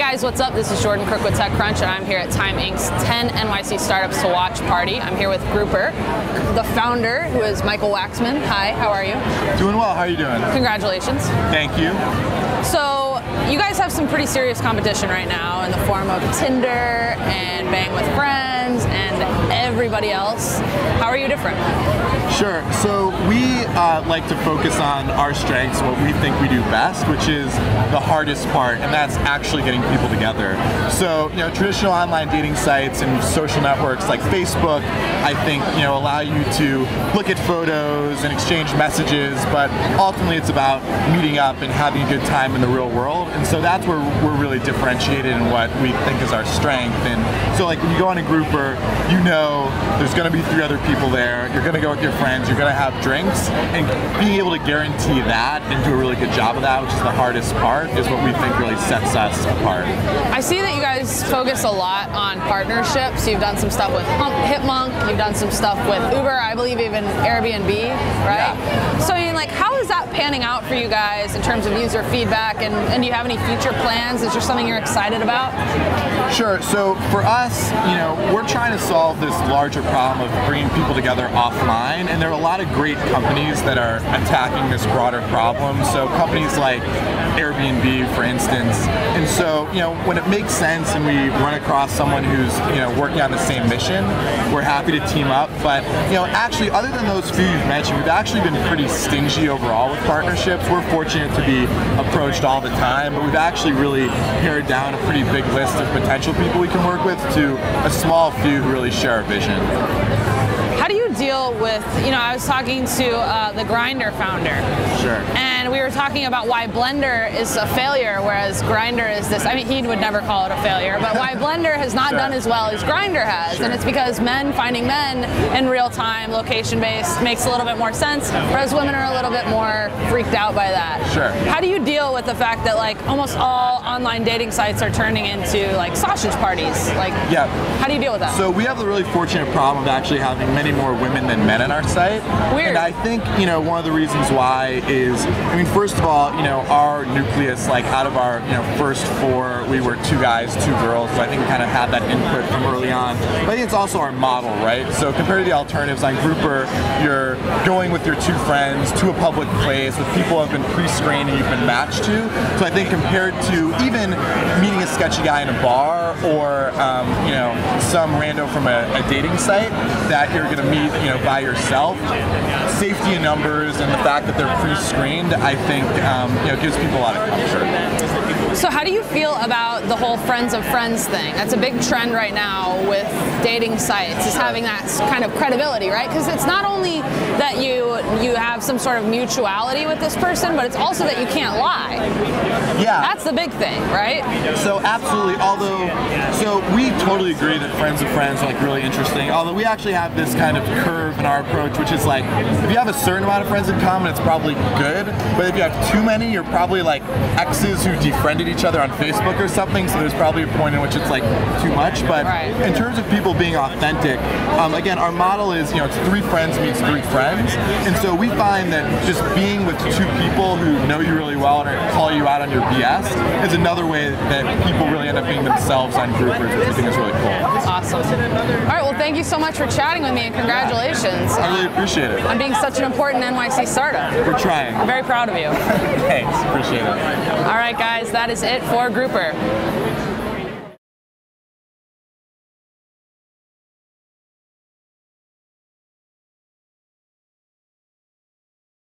guys, what's up? This is Jordan Crook with TechCrunch, and I'm here at Time Inc.'s 10 NYC Startups to Watch party. I'm here with Grouper, the founder, who is Michael Waxman. Hi, how are you? Doing well, how are you doing? Congratulations. Thank you. So, you guys have some pretty serious competition right now in the form of Tinder and Bang with Friends and everybody else. How are you different? Sure, so we like to focus on our strengths, what we think we do best, which is the hardest part, and that's actually getting people together. So, traditional online dating sites and social networks like Facebook, I think, allow you to look at photos and exchange messages, but ultimately it's about meeting up and having a good time in the real world, and so that's where we're really differentiated in what we think is our strength. And so, like, when you go on a Grouper, there's going to be 3 other people there, you're going to go with your friends, you're going to have drinks, and being able to guarantee that and do a really good job of that, which is the hardest part, is what we think really sets us apart. I see that you guys focus a lot on partnerships. You've done some stuff with Hipmunk, you've done some stuff with Uber, I believe even Airbnb, right? Yeah. So, how is that panning out for you guys in terms of user feedback, and do you have any future plans? Is there something you're excited about? Sure, so for us, we're trying to solve this larger problem of bringing people together offline, and there are a lot of great companies that are attacking this broader problem. So companies like Airbnb, for instance. And so, when it makes sense and we run across someone who's, working on the same mission, we're happy to team up. But, actually, other than those few you've mentioned, we've actually been pretty stingy overall with partnerships. We're fortunate to be approached all the time, but we've actually really pared down a pretty big list of potential people we can work with to a small few who really share our vision. How do you deal with, I was talking to the Grindr founder. Sure. And we were talking about why Blender is a failure, whereas Grindr is this, he would never call it a failure, but why Blender has not done as well as Grindr has. Sure. And it's because finding men in real time, location-based, makes a little bit more sense, whereas women are a little bit more freaked out by that. Sure. How do you deal with the fact that almost all online dating sites are turning into sausage parties? Yeah. How do you deal with that? So we have the really fortunate problem of actually having many more women than men on our site. Weird. And I think, one of the reasons why is, first of all, our nucleus, out of our, first 4, we were 2 guys, 2 girls, so I think we kind of had that input from early on. But I think it's also our model, right? So compared to the alternatives on Grouper, you're going with your 2 friends to a public place with people who have been pre-screened and you've been matched to. So I think compared to even meeting a sketchy guy in a bar or, some rando from a dating site that you're going to meet, by yourself, safety in numbers and the fact that they're pre-screened, I think, gives people a lot of comfort. So how do you feel about the whole friends of friends thing? That's a big trend right now with dating sites, is having that kind of credibility, right? Because it's not only that you have some sort of mutuality with this person, but it's also that you can't lie. Yeah. That's the big thing, right? So absolutely, so we totally agree that friends of friends are really interesting, although we actually have this kind of curve in our approach, which is if you have a certain amount of friends in common, it's probably good, but if you have too many, you're probably exes who defriended each other on Facebook or something, so there's probably a point in which it's too much. But in terms of people being authentic, again, our model is, it's 3 friends meets 3 friends, and so we find that just being with 2 people who know you really well and call you out on your BS is another way that people really end up being themselves on Groupers, which we think is really cool. Awesome. All right, well, thank you so much for chatting with me, and congratulations. I really appreciate it. On being such an important NYC startup. We're trying. I'm very proud of you. Thanks, appreciate it. All right, guys, that is it for Grouper.